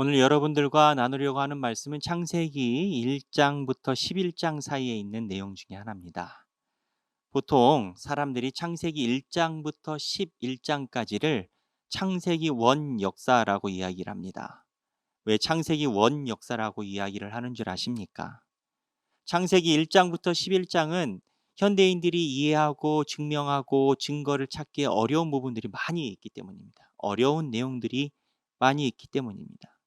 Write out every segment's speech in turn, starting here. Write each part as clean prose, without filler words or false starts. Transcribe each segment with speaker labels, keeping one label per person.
Speaker 1: 오늘 여러분들과 나누려고 하는 말씀은 창세기 1장부터 11장 사이에 있는 내용 중에 하나입니다. 보통 사람들이 창세기 1장부터 11장까지를 창세기 원 역사라고 이야기를 합니다. 왜 창세기 원 역사라고 이야기를 하는 줄 아십니까? 창세기 1장부터 11장은 현대인들이 이해하고 증명하고 증거를 찾기에 어려운 부분들이 많이 있기 때문입니다. 어려운 내용들이 많이 있기 때문입니다.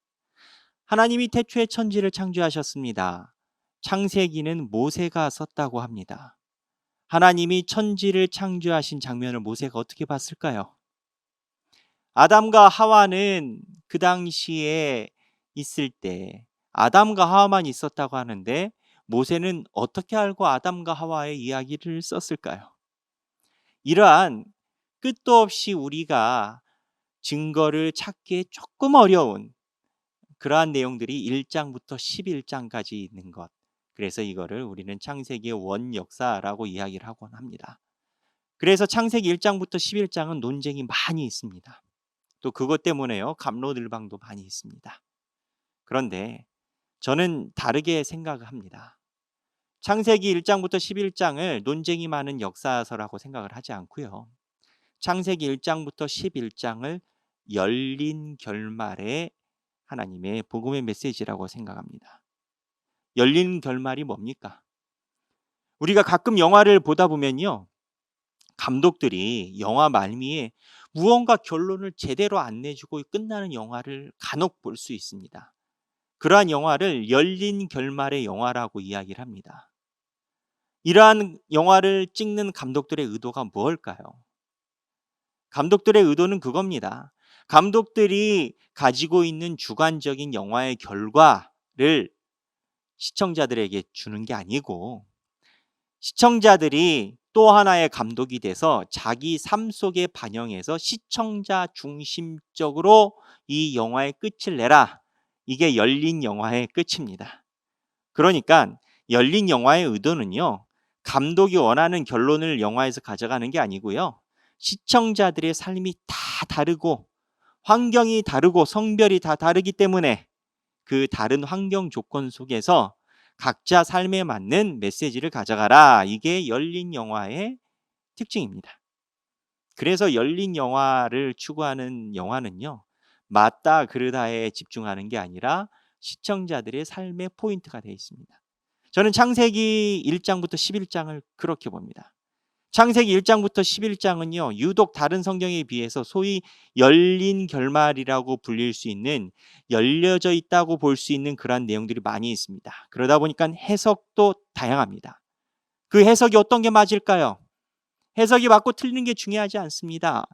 Speaker 1: 하나님이 태초에 천지를 창조하셨습니다. 창세기는 모세가 썼다고 합니다. 하나님이 천지를 창조하신 장면을 모세가 어떻게 봤을까요? 아담과 하와는 그 당시에 있을 때 아담과 하와만 있었다고 하는데 모세는 어떻게 알고 아담과 하와의 이야기를 썼을까요? 이러한 끝도 없이 우리가 증거를 찾기에 조금 어려운 그러한 내용들이 1장부터 11장까지 있는 것. 그래서 이거를 우리는 창세기의 원 역사라고 이야기를 하곤 합니다. 그래서 창세기 1장부터 11장은 논쟁이 많이 있습니다. 또 그것 때문에요. 갑로늘방도 많이 있습니다. 그런데 저는 다르게 생각을 합니다. 창세기 1장부터 11장을 논쟁이 많은 역사서라고 생각을 하지 않고요. 창세기 1장부터 11장을 열린 결말의 하나님의 복음의 메시지라고 생각합니다. 열린 결말이 뭡니까? 우리가 가끔 영화를 보다 보면요. 감독들이 영화 말미에 무언가 결론을 제대로 안 내주고 끝나는 영화를 간혹 볼 수 있습니다. 그러한 영화를 열린 결말의 영화라고 이야기를 합니다. 이러한 영화를 찍는 감독들의 의도가 무엇일까요? 감독들의 의도는 그겁니다. 감독들이 가지고 있는 주관적인 영화의 결과를 시청자들에게 주는 게 아니고 시청자들이 또 하나의 감독이 돼서 자기 삶 속에 반영해서 시청자 중심적으로 이 영화의 끝을 내라. 이게 열린 영화의 끝입니다. 그러니까 열린 영화의 의도는요. 감독이 원하는 결론을 영화에서 가져가는 게 아니고요. 시청자들의 삶이 다 다르고 환경이 다르고 성별이 다 다르기 때문에 그 다른 환경 조건 속에서 각자 삶에 맞는 메시지를 가져가라. 이게 열린 영화의 특징입니다. 그래서 열린 영화를 추구하는 영화는요. 맞다 그르다에 집중하는 게 아니라 시청자들의 삶의 포인트가 되어 있습니다. 저는 창세기 1장부터 11장을 그렇게 봅니다. 창세기 1장부터 11장은요. 유독 다른 성경에 비해서 소위 열린 결말이라고 불릴 수 있는 열려져 있다고 볼 수 있는 그런 내용들이 많이 있습니다. 그러다 보니까 해석도 다양합니다. 그 해석이 어떤 게 맞을까요? 해석이 맞고 틀리는 게 중요하지 않습니다.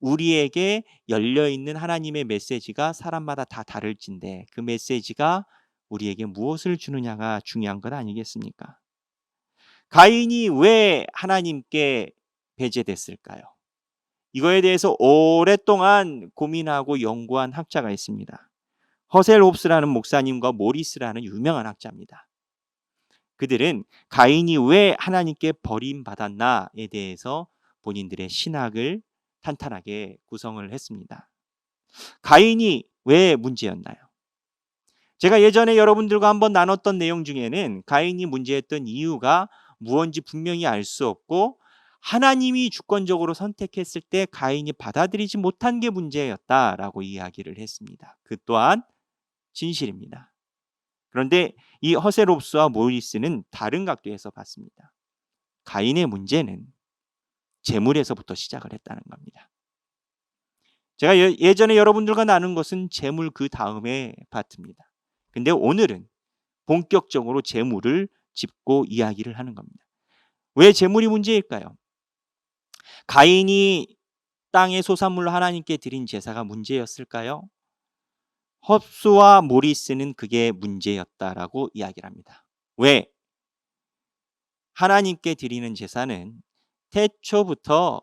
Speaker 1: 우리에게 열려있는 하나님의 메시지가 사람마다 다 다를진데 그 메시지가 우리에게 무엇을 주느냐가 중요한 것 아니겠습니까? 가인이 왜 하나님께 배제됐을까요? 이거에 대해서 오랫동안 고민하고 연구한 학자가 있습니다. 허셀 홉스라는 목사님과 모리스라는 유명한 학자입니다. 그들은 가인이 왜 하나님께 버림받았나에 대해서 본인들의 신학을 탄탄하게 구성을 했습니다. 가인이 왜 문제였나요? 제가 예전에 여러분들과 한번 나눴던 내용 중에는 가인이 문제였던 이유가 무언지 분명히 알 수 없고 하나님이 주권적으로 선택했을 때 가인이 받아들이지 못한 게 문제였다라고 이야기를 했습니다. 그 또한 진실입니다. 그런데 이 허세롭스와 모리스는 다른 각도에서 봤습니다. 가인의 문제는 재물에서부터 시작을 했다는 겁니다. 제가 예전에 여러분들과 나눈 것은 재물 그 다음의 파트입니다. 근데 오늘은 본격적으로 재물을 짚고 이야기를 하는 겁니다. 왜 재물이 문제일까요? 가인이 땅의 소산물로 하나님께 드린 제사가 문제였을까요? 헙스와 모리스는 그게 문제였다라고 이야기를 합니다. 왜? 하나님께 드리는 제사는 태초부터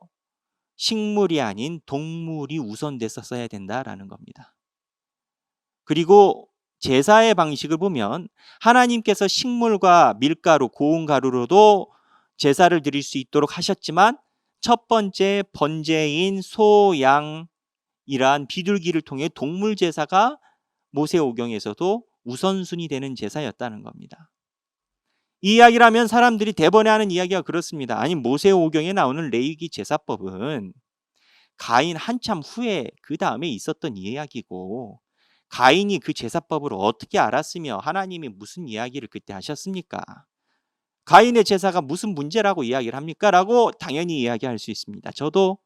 Speaker 1: 식물이 아닌 동물이 우선됐었어야 된다라는 겁니다. 그리고 제사의 방식을 보면 하나님께서 식물과 밀가루, 고운 가루로도 제사를 드릴 수 있도록 하셨지만 첫 번째 번제인 소, 양 이러한 비둘기를 통해 동물 제사가 모세오경에서도 우선순위 되는 제사였다는 겁니다. 이 이야기를 하면 사람들이 대번에 하는 이야기가 그렇습니다. 아니, 모세오경에 나오는 레위기 제사법은 가인 한참 후에 그 다음에 있었던 이야기고, 가인이 그 제사법을 어떻게 알았으며 하나님이 무슨 이야기를 그때 하셨습니까? 가인의 제사가 무슨 문제라고 이야기를 합니까? 라고 당연히 이야기할 수 있습니다. 저도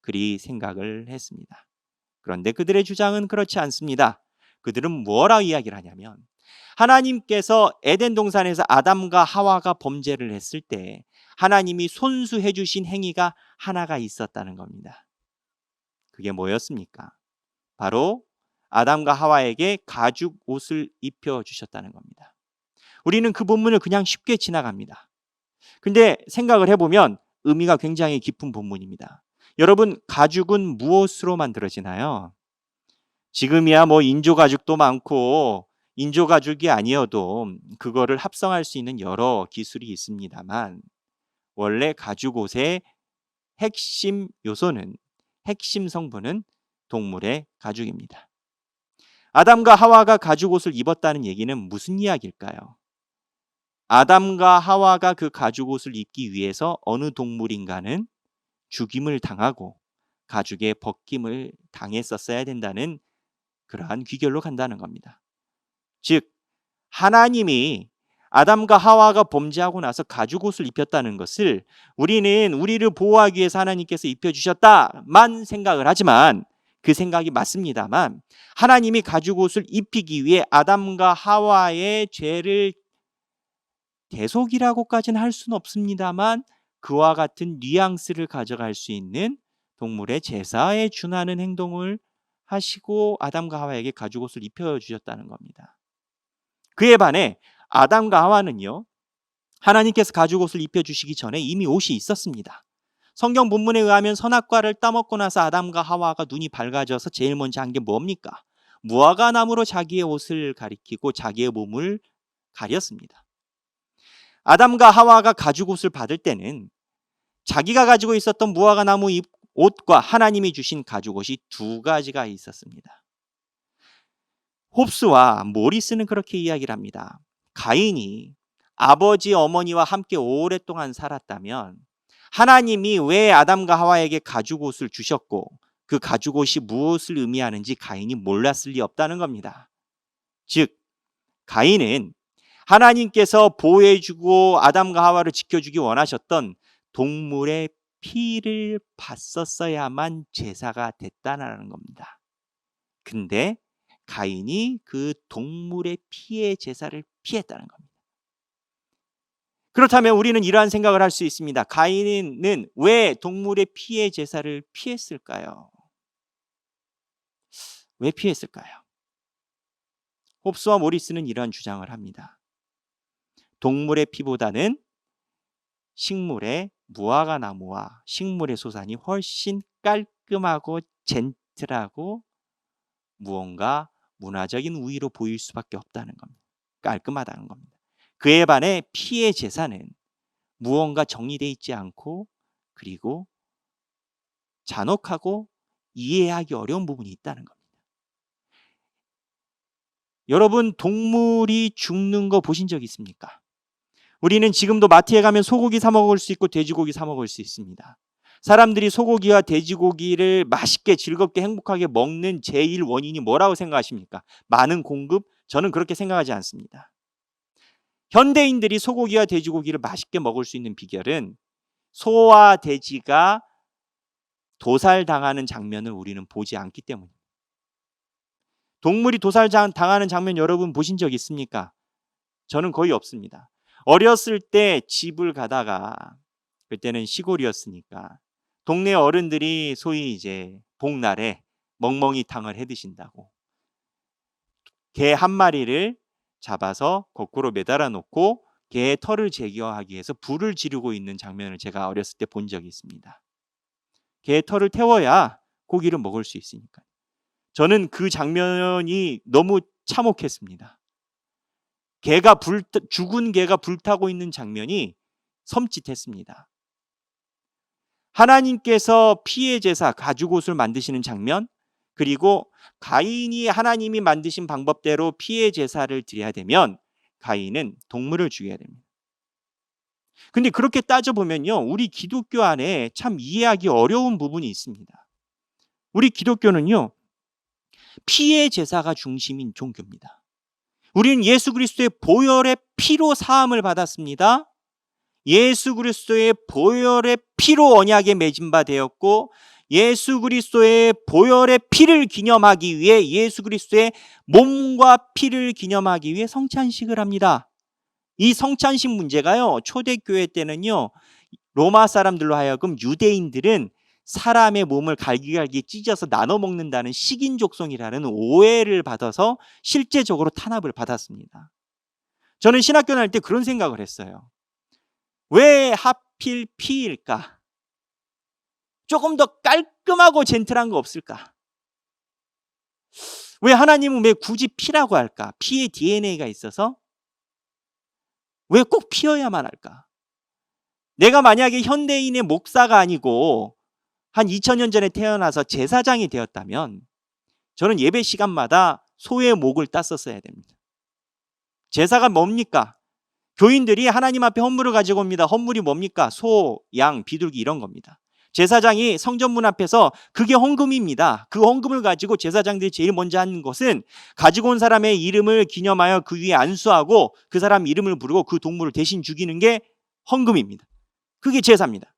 Speaker 1: 그리 생각을 했습니다. 그런데 그들의 주장은 그렇지 않습니다. 그들은 뭐라고 이야기를 하냐면, 하나님께서 에덴 동산에서 아담과 하와가 범죄를 했을 때 하나님이 손수해 주신 행위가 하나가 있었다는 겁니다. 그게 뭐였습니까? 바로 아담과 하와에게 가죽 옷을 입혀 주셨다는 겁니다. 우리는 그 본문을 그냥 쉽게 지나갑니다. 근데 생각을 해보면 의미가 굉장히 깊은 본문입니다. 여러분, 가죽은 무엇으로 만들어지나요? 지금이야 뭐 인조 가죽도 많고, 인조 가죽이 아니어도 그거를 합성할 수 있는 여러 기술이 있습니다만, 원래 가죽 옷의 핵심 요소는, 핵심 성분은 동물의 가죽입니다. 아담과 하와가 가죽 옷을 입었다는 얘기는 무슨 이야기일까요? 아담과 하와가 그 가죽 옷을 입기 위해서 어느 동물인가는 죽임을 당하고 가죽에 벗김을 당했었어야 된다는 그러한 귀결로 간다는 겁니다. 즉, 하나님이 아담과 하와가 범죄하고 나서 가죽 옷을 입혔다는 것을 우리는 우리를 보호하기 위해서 하나님께서 입혀주셨다만 생각을 하지만, 그 생각이 맞습니다만, 하나님이 가죽 옷을 입히기 위해 아담과 하와의 죄를 대속이라고까지는 할 수는 없습니다만, 그와 같은 뉘앙스를 가져갈 수 있는 동물의 제사에 준하는 행동을 하시고 아담과 하와에게 가죽 옷을 입혀주셨다는 겁니다. 그에 반해 아담과 하와는요, 하나님께서 가죽 옷을 입혀주시기 전에 이미 옷이 있었습니다. 성경 본문에 의하면 선악과를 따먹고 나서 아담과 하와가 눈이 밝아져서 제일 먼저 한 게 뭡니까? 무화과 나무로 자기의 옷을 가리키고 자기의 몸을 가렸습니다. 아담과 하와가 가죽 옷을 받을 때는 자기가 가지고 있었던 무화과 나무 옷과 하나님이 주신 가죽 옷이 두 가지가 있었습니다. 홉스와 모리스는 그렇게 이야기를 합니다. 가인이 아버지 어머니와 함께 오랫동안 살았다면 하나님이 왜 아담과 하와에게 가죽 옷을 주셨고 그 가죽 옷이 무엇을 의미하는지 가인이 몰랐을 리 없다는 겁니다. 즉, 가인은 하나님께서 보호해주고 아담과 하와를 지켜주기 원하셨던 동물의 피를 봤었어야만 제사가 됐다는 겁니다. 근데 가인이 그 동물의 피의 제사를 피했다는 겁니다. 그렇다면 우리는 이러한 생각을 할 수 있습니다. 가인은 왜 동물의 피의 제사를 피했을까요? 왜 피했을까요? 홉스와 모리스는 이러한 주장을 합니다. 동물의 피보다는 식물의 무화과 나무와 식물의 소산이 훨씬 깔끔하고 젠틀하고 무언가 문화적인 우위로 보일 수밖에 없다는 겁니다. 깔끔하다는 겁니다. 그에 반해 피의 제사는 무언가 정리되어 있지 않고, 그리고 잔혹하고 이해하기 어려운 부분이 있다는 겁니다. 여러분, 동물이 죽는 거 보신 적 있습니까? 우리는 지금도 마트에 가면 소고기 사 먹을 수 있고 돼지고기 사 먹을 수 있습니다. 사람들이 소고기와 돼지고기를 맛있게 즐겁게 행복하게 먹는 제일 원인이 뭐라고 생각하십니까? 많은 공급? 저는 그렇게 생각하지 않습니다. 현대인들이 소고기와 돼지고기를 맛있게 먹을 수 있는 비결은 소와 돼지가 도살당하는 장면을 우리는 보지 않기 때문입니다. 동물이 도살당하는 장면 여러분 보신 적 있습니까? 저는 거의 없습니다. 어렸을 때 집을 가다가, 그때는 시골이었으니까 동네 어른들이 소위 이제 복날에 멍멍이탕을 해 드신다고 개 한 마리를 잡아서 거꾸로 매달아 놓고 개의 털을 제거하기 위해서 불을 지르고 있는 장면을 제가 어렸을 때 본 적이 있습니다. 개의 털을 태워야 고기를 먹을 수 있으니까. 저는 그 장면이 너무 참혹했습니다. 죽은 개가 불타고 있는 장면이 섬찟했습니다. 하나님께서 피의 제사, 가죽 옷을 만드시는 장면, 그리고 가인이 하나님이 만드신 방법대로 피의 제사를 드려야 되면 가인은 동물을 죽여야 됩니다. 근데 그렇게 따져보면요, 우리 기독교 안에 참 이해하기 어려운 부분이 있습니다. 우리 기독교는요, 피의 제사가 중심인 종교입니다. 우리는 예수 그리스도의 보혈의 피로 사함을 받았습니다. 예수 그리스도의 보혈의 피로 언약에 맺은 바 되었고, 예수 그리스도의 보혈의 피를 기념하기 위해 예수 그리스도의 몸과 피를 기념하기 위해 성찬식을 합니다. 이 성찬식 문제가요, 초대교회 때는요, 로마 사람들로 하여금 유대인들은 사람의 몸을 갈기갈기 찢어서 나눠 먹는다는 식인 족속이라는 오해를 받아서 실제적으로 탄압을 받았습니다. 저는 신학교 다닐 때 그런 생각을 했어요. 왜 하필 피일까? 조금 더 깔끔하고 젠틀한 거 없을까? 왜 하나님은 왜 굳이 피라고 할까? 피의 DNA가 있어서 왜 꼭 피어야만 할까? 내가 만약에 현대인의 목사가 아니고 한 2000년 전에 태어나서 제사장이 되었다면 저는 예배 시간마다 소의 목을 땄었어야 됩니다. 제사가 뭡니까? 교인들이 하나님 앞에 헌물을 가지고 옵니다. 헌물이 뭡니까? 소, 양, 비둘기 이런 겁니다. 제사장이 성전문 앞에서 그게 헌금입니다. 그 헌금을 가지고 제사장들이 제일 먼저 하는 것은 가지고 온 사람의 이름을 기념하여 그 위에 안수하고 그 사람 이름을 부르고 그 동물을 대신 죽이는 게 헌금입니다. 그게 제사입니다.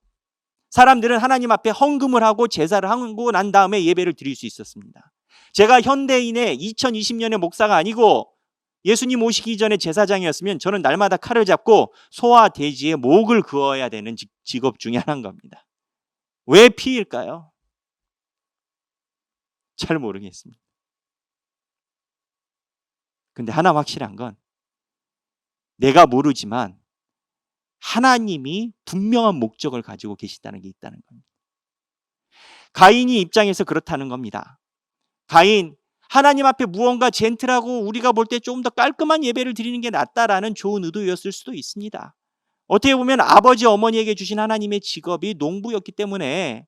Speaker 1: 사람들은 하나님 앞에 헌금을 하고 제사를 하고 난 다음에 예배를 드릴 수 있었습니다. 제가 현대인의 2020년의 목사가 아니고 예수님 오시기 전에 제사장이었으면 저는 날마다 칼을 잡고 소와 돼지의 목을 그어야 되는 직업 중에 하나인 겁니다. 왜 피일까요? 잘 모르겠습니다. 근데 하나 확실한 건 내가 모르지만 하나님이 분명한 목적을 가지고 계시다는 게 있다는 겁니다. 가인이 입장에서 그렇다는 겁니다. 가인, 하나님 앞에 무언가 젠틀하고 우리가 볼 때 좀 더 깔끔한 예배를 드리는 게 낫다라는 좋은 의도였을 수도 있습니다. 어떻게 보면 아버지 어머니에게 주신 하나님의 직업이 농부였기 때문에,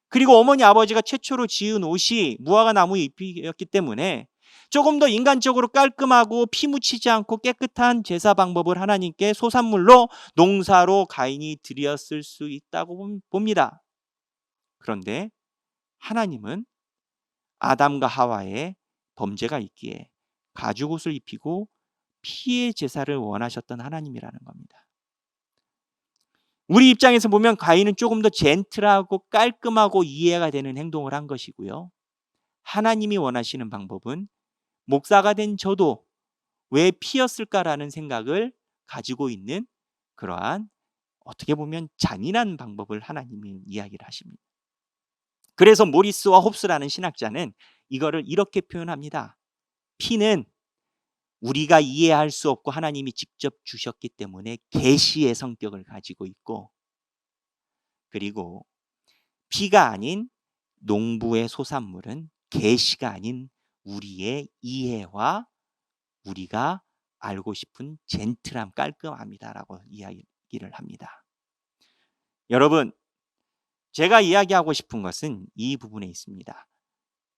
Speaker 1: 그리고 어머니 아버지가 최초로 지은 옷이 무화과 나무 잎이었기 때문에 조금 더 인간적으로 깔끔하고 피 묻히지 않고 깨끗한 제사 방법을 하나님께 소산물로 농사로 가인이 드렸을 수 있다고 봅니다. 그런데 하나님은 아담과 하와의 범죄가 있기에 가죽옷을 입히고 피의 제사를 원하셨던 하나님이라는 겁니다. 우리 입장에서 보면 가인은 조금 더 젠틀하고 깔끔하고 이해가 되는 행동을 한 것이고요. 하나님이 원하시는 방법은 목사가 된 저도 왜 피였을까라는 생각을 가지고 있는 그러한 어떻게 보면 잔인한 방법을 하나님이 이야기를 하십니다. 그래서 모리스와 홉스라는 신학자는 이거를 이렇게 표현합니다. 피는 우리가 이해할 수 없고 하나님이 직접 주셨기 때문에 계시의 성격을 가지고 있고, 그리고 피가 아닌 농부의 소산물은 계시가 아닌 우리의 이해와 우리가 알고 싶은 젠틀함, 깔끔함이다라고 이야기를 합니다. 여러분, 제가 이야기하고 싶은 것은 이 부분에 있습니다.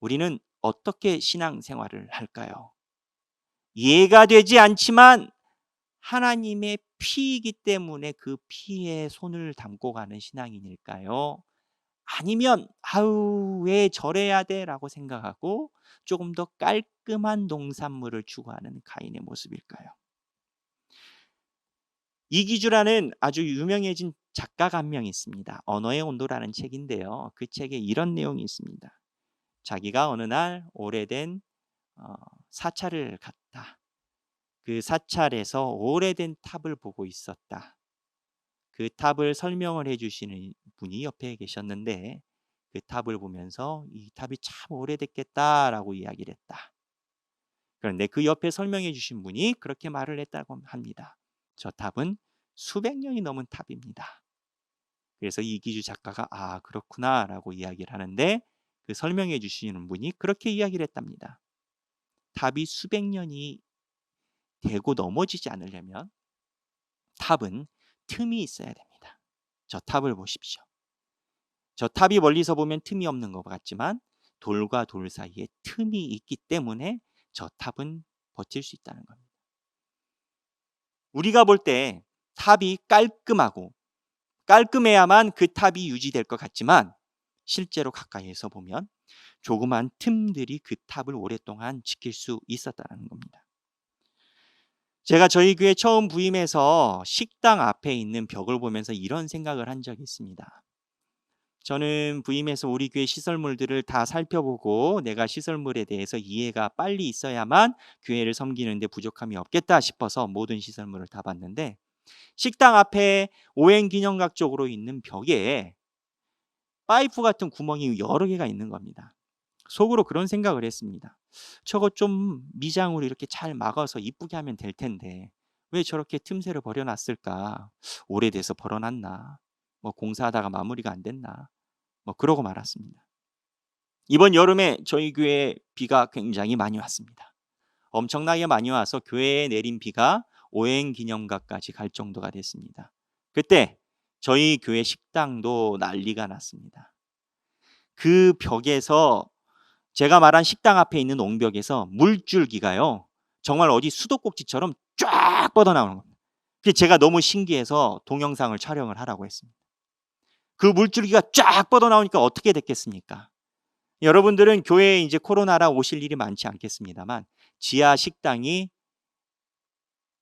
Speaker 1: 우리는 어떻게 신앙생활을 할까요? 이해가 되지 않지만 하나님의 피이기 때문에 그 피에 손을 담고 가는 신앙인일까요? 아니면 아우 왜 저래야 돼라고 생각하고 조금 더 깔끔한 농산물을 추구하는 가인의 모습일까요? 이기주라는 아주 유명해진 작가가 한 명 있습니다. 언어의 온도라는 책인데요. 그 책에 이런 내용이 있습니다. 자기가 어느 날 오래된 사찰을 갔다. 그 사찰에서 오래된 탑을 보고 있었다. 그 탑을 설명을 해주시는 분이 옆에 계셨는데 그 탑을 보면서 이 탑이 참 오래됐겠다라고 이야기를 했다. 그런데 그 옆에 설명해 주신 분이 그렇게 말을 했다고 합니다. 저 탑은 수백 년이 넘은 탑입니다. 그래서 이기주 작가가 아 그렇구나라고 이야기를 하는데 그 설명해 주시는 분이 그렇게 이야기를 했답니다. 탑이 수백 년이 되고 넘어지지 않으려면 탑은 틈이 있어야 됩니다. 저 탑을 보십시오. 저 탑이 멀리서 보면 틈이 없는 것 같지만 돌과 돌 사이에 틈이 있기 때문에 저 탑은 버틸 수 있다는 겁니다. 우리가 볼 때 탑이 깔끔하고 깔끔해야만 그 탑이 유지될 것 같지만 실제로 가까이에서 보면 조그만 틈들이 그 탑을 오랫동안 지킬 수 있었다는 겁니다. 제가 저희 교회 처음 부임해서 식당 앞에 있는 벽을 보면서 이런 생각을 한 적이 있습니다. 저는 부임해서 우리 교회 시설물들을 다 살펴보고 내가 시설물에 대해서 이해가 빨리 있어야만 교회를 섬기는 데 부족함이 없겠다 싶어서 모든 시설물을 다 봤는데 식당 앞에 오행기념각 쪽으로 있는 벽에 파이프 같은 구멍이 여러 개가 있는 겁니다. 속으로 그런 생각을 했습니다. 저거 좀 미장으로 이렇게 잘 막아서 이쁘게 하면 될 텐데 왜 저렇게 틈새를 버려놨을까? 오래돼서 벌어놨나? 뭐 공사하다가 마무리가 안 됐나? 뭐 그러고 말았습니다. 이번 여름에 저희 교회에 비가 굉장히 많이 왔습니다. 엄청나게 많이 와서 교회에 내린 비가 오행기념각까지 갈 정도가 됐습니다. 그때 저희 교회 식당도 난리가 났습니다. 그 벽에서 제가 말한 식당 앞에 있는 옹벽에서 물줄기가요. 정말 어디 수도꼭지처럼 쫙 뻗어나오는 겁니다. 그래서 제가 너무 신기해서 동영상을 촬영을 하라고 했습니다. 그 물줄기가 쫙 뻗어나오니까 어떻게 됐겠습니까? 여러분들은 교회에 이제 코로나라 오실 일이 많지 않겠습니다만 지하 식당이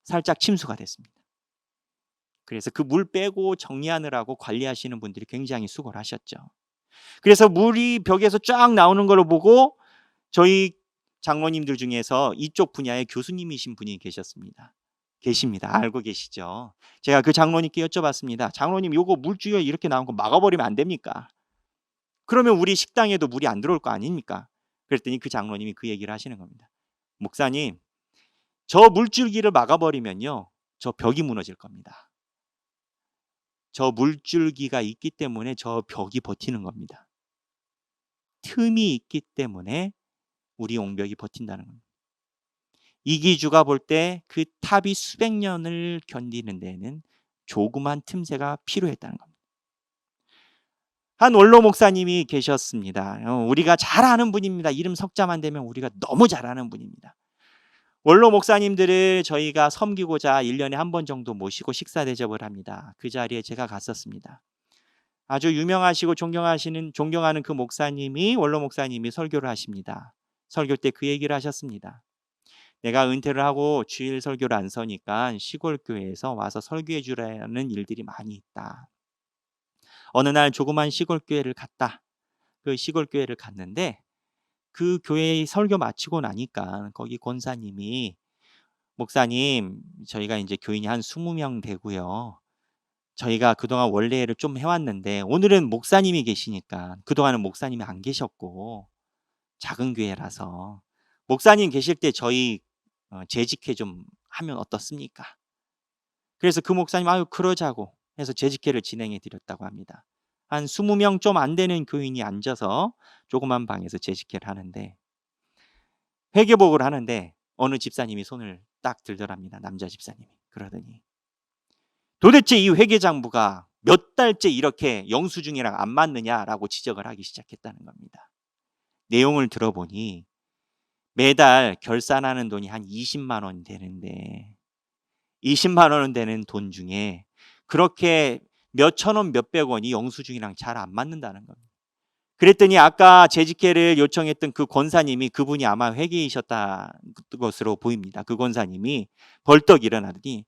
Speaker 1: 살짝 침수가 됐습니다. 그래서 그 물 빼고 정리하느라고 관리하시는 분들이 굉장히 수고를 하셨죠. 그래서 물이 벽에서 쫙 나오는 걸 보고 저희 장로님들 중에서 이쪽 분야의 교수님이신 분이 계십니다. 알고 계시죠? 제가 그 장로님께 여쭤봤습니다. 장로님, 요거 물줄기가 이렇게 나온 거 막아버리면 안 됩니까? 그러면 우리 식당에도 물이 안 들어올 거 아닙니까? 그랬더니 그 장로님이 그 얘기를 하시는 겁니다. 목사님, 저 물줄기를 막아버리면요, 저 벽이 무너질 겁니다. 저 물줄기가 있기 때문에 저 벽이 버티는 겁니다. 틈이 있기 때문에 우리 옹벽이 버틴다는 겁니다. 이기주가 볼 때 그 탑이 수백 년을 견디는 데에는 조그만 틈새가 필요했다는 겁니다. 한 원로 목사님이 계셨습니다. 우리가 잘 아는 분입니다. 이름 석자만 되면 우리가 너무 잘 아는 분입니다. 원로 목사님들을 저희가 섬기고자 1년에 한 번 정도 모시고 식사 대접을 합니다. 그 자리에 제가 갔었습니다. 아주 유명하시고 존경하는 그 목사님이 원로 목사님이 설교를 하십니다. 설교 때 그 얘기를 하셨습니다. 내가 은퇴를 하고 주일 설교를 안 서니까 시골 교회에서 와서 설교해 주라는 일들이 많이 있다. 어느 날 조그만 시골 교회를 갔다. 그 시골 교회를 갔는데 그 교회 설교 마치고 나니까 거기 권사님이 목사님, 저희가 이제 교인이 한 20명 되고요. 저희가 그동안 원래를 좀 해왔는데 오늘은 목사님이 계시니까 그동안은 목사님이 안 계셨고 작은 교회라서 목사님 계실 때 저희 재직회 좀 하면 어떻습니까? 그래서 그 목사님 아유 그러자고 해서 재직회를 진행해 드렸다고 합니다. 한 20명 좀 안 되는 교인이 앉아서 조그만 방에서 재직회를 하는데 회개복을 하는데 어느 집사님이 손을 딱 들더랍니다. 남자 집사님이. 그러더니 도대체 이 회계장부가 몇 달째 이렇게 영수증이랑 안 맞느냐라고 지적을 하기 시작했다는 겁니다. 내용을 들어보니 매달 결산하는 돈이 한 20만 원 되는데 20만 원 되는 돈 중에 그렇게 몇천 원, 몇백 원이 영수증이랑 잘 안 맞는다는 겁니다. 그랬더니 아까 재직회를 요청했던 그 권사님이 그분이 아마 회계이셨다 것으로 보입니다. 그 권사님이 벌떡 일어나더니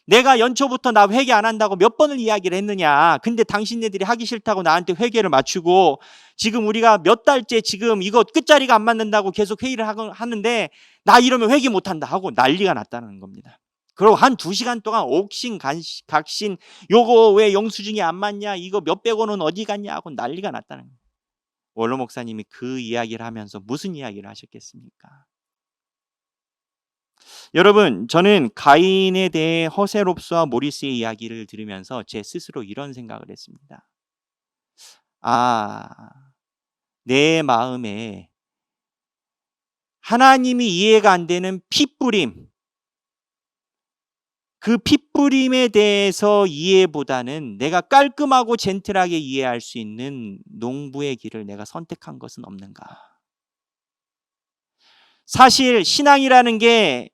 Speaker 1: 내가 연초부터 나 회계 안 한다고 몇 번을 이야기를 했느냐. 근데 당신네들이 하기 싫다고 나한테 회계를 맞추고 지금 우리가 몇 달째 지금 이거 끝자리가 안 맞는다고 계속 회의를 하는데 나 이러면 회계 못한다 하고 난리가 났다는 겁니다. 그리고 한 2시간 동안 옥신 각신 요거 왜 영수증이 안 맞냐 이거 몇백 원은 어디 갔냐 하고 난리가 났다는 겁니다. 원로 목사님이 그 이야기를 하면서 무슨 이야기를 하셨겠습니까? 여러분, 저는 가인에 대해 허세롭스와 모리스의 이야기를 들으면서 제 스스로 이런 생각을 했습니다. 내 마음에 하나님이 이해가 안 되는 핏부림, 그 핏부림에 대해서 이해보다는 내가 깔끔하고 젠틀하게 이해할 수 있는 농부의 길을 내가 선택한 것은 없는가? 사실 신앙이라는 게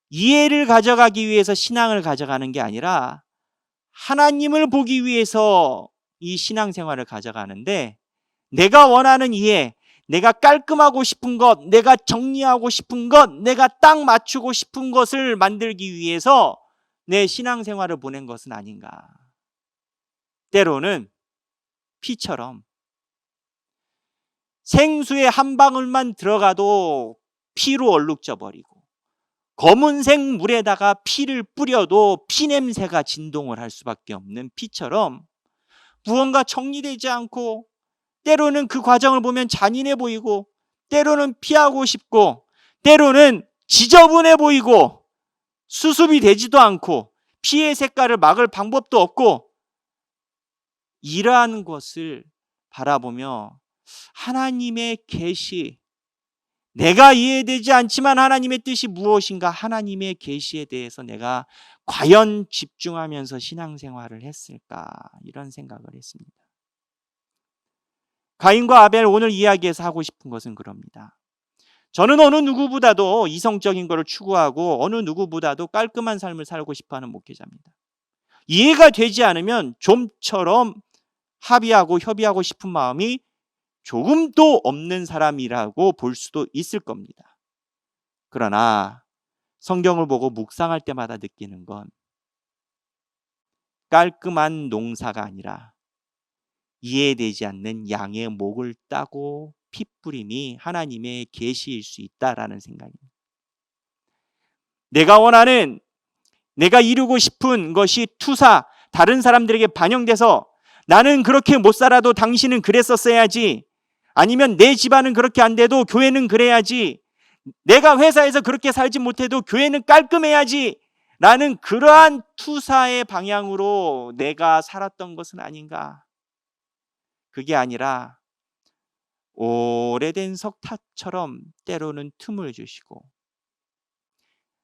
Speaker 1: 이해를 가져가기 위해서 신앙을 가져가는 게 아니라 하나님을 보기 위해서 이 신앙생활을 가져가는데, 내가 원하는 이해, 내가 깔끔하고 싶은 것, 내가 정리하고 싶은 것, 내가 딱 맞추고 싶은 것을 만들기 위해서 내 신앙생활을 보낸 것은 아닌가. 때로는 피처럼 생수에 한 방울만 들어가도 피로 얼룩져 버리고, 검은색 물에다가 피를 뿌려도 피냄새가 진동을 할 수밖에 없는 피처럼, 무언가 정리되지 않고 때로는 그 과정을 보면 잔인해 보이고, 때로는 피하고 싶고, 때로는 지저분해 보이고, 수습이 되지도 않고, 피의 색깔을 막을 방법도 없고, 이러한 것을 바라보며 하나님의 계시, 내가 이해되지 않지만 하나님의 뜻이 무엇인가, 하나님의 계시에 대해서 내가 과연 집중하면서 신앙생활을 했을까, 이런 생각을 했습니다. 가인과 아벨, 오늘 이야기에서 하고 싶은 것은 그럽니다. 저는 어느 누구보다도 이성적인 것을 추구하고 어느 누구보다도 깔끔한 삶을 살고 싶어하는 목회자입니다. 이해가 되지 않으면 좀처럼 합의하고 협의하고 싶은 마음이 조금도 없는 사람이라고 볼 수도 있을 겁니다. 그러나 성경을 보고 묵상할 때마다 느끼는 건, 깔끔한 농사가 아니라 이해되지 않는 양의 목을 따고 핏부림이 하나님의 계시일 수 있다라는 생각입니다. 내가 원하는, 내가 이루고 싶은 것이 투사, 다른 사람들에게 반영돼서 나는 그렇게 못 살아도 당신은 그랬었어야지, 아니면 내 집안은 그렇게 안 돼도 교회는 그래야지, 내가 회사에서 그렇게 살지 못해도 교회는 깔끔해야지 라는 그러한 투사의 방향으로 내가 살았던 것은 아닌가. 그게 아니라 오래된 석탑처럼 때로는 틈을 주시고,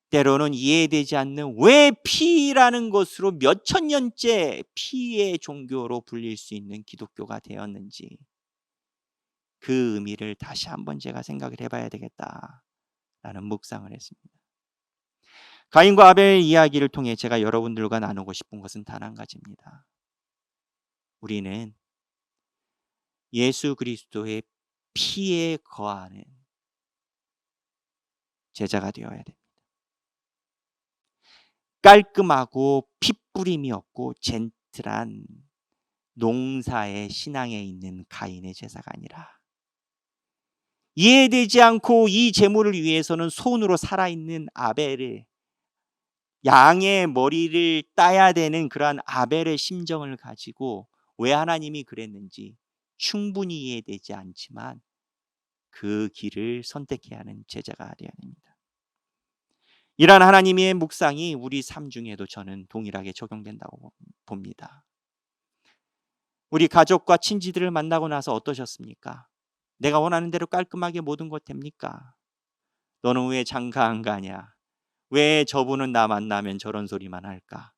Speaker 1: 때로는 이해되지 않는 왜 피라는 것으로 몇천 년째 피의 종교로 불릴 수 있는 기독교가 되었는지, 그 의미를 다시 한번 제가 생각을 해봐야 되겠다라는 묵상을 했습니다. 가인과 아벨 이야기를 통해 제가 여러분들과 나누고 싶은 것은 단 한 가지입니다. 우리는 예수 그리스도의 피에 거하는 제자가 되어야 됩니다. 깔끔하고 핏부림이 없고 젠틀한 농사의 신앙에 있는 가인의 제사가 아니라, 이해되지 않고 이 제물을 위해서는 손으로 살아있는 아벨의, 양의 머리를 따야 되는 그러한 아벨의 심정을 가지고 왜 하나님이 그랬는지 충분히 이해되지 않지만 그 길을 선택해야 하는 제자가 되어야 합니다. 이러한 하나님의 묵상이 우리 삶 중에도 저는 동일하게 적용된다고 봅니다. 우리 가족과 친지들을 만나고 나서 어떠셨습니까? 내가 원하는 대로 깔끔하게 모든 것 됩니까? 너는 왜 장가 안 가냐? 왜 저분은 나 만나면 저런 소리만 할까?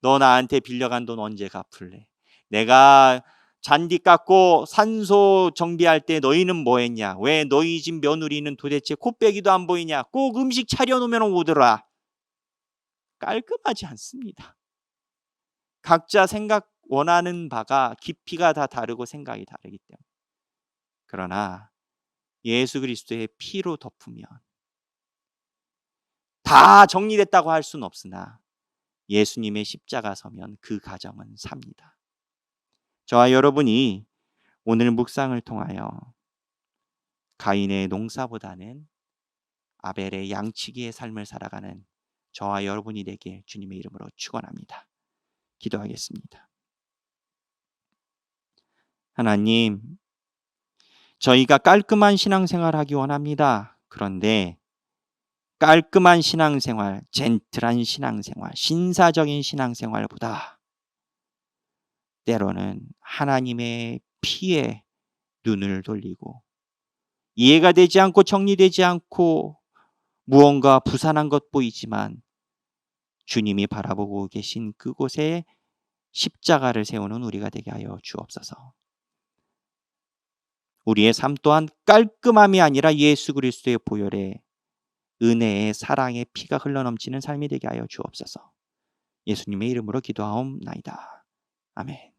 Speaker 1: 너 나한테 빌려간 돈 언제 갚을래? 내가 잔디 깎고 산소 정비할 때 너희는 뭐 했냐? 왜 너희 집 며느리는 도대체 코빼기도 안 보이냐? 꼭 음식 차려놓으면 오더라. 깔끔하지 않습니다. 각자 생각, 원하는 바가 깊이가 다 다르고 생각이 다르기 때문에. 그러나 예수 그리스도의 피로 덮으면 다 정리됐다고 할 수는 없으나 예수님의 십자가 서면 그 가정은 삽니다. 저와 여러분이 오늘 묵상을 통하여 가인의 농사보다는 아벨의 양치기의 삶을 살아가는 저와 여러분이 되길 주님의 이름으로 축원합니다. 기도하겠습니다. 하나님, 저희가 깔끔한 신앙생활 하기 원합니다. 그런데 깔끔한 신앙생활, 젠틀한 신앙생활, 신사적인 신앙생활보다 때로는 하나님의 피에 눈을 돌리고, 이해가 되지 않고 정리되지 않고 무언가 부산한 것 보이지만 주님이 바라보고 계신 그곳에 십자가를 세우는 우리가 되게 하여 주옵소서. 우리의 삶 또한 깔끔함이 아니라 예수 그리스도의 보혈에 은혜의 사랑의 피가 흘러넘치는 삶이 되게 하여 주옵소서. 예수님의 이름으로 기도하옵나이다. 아멘.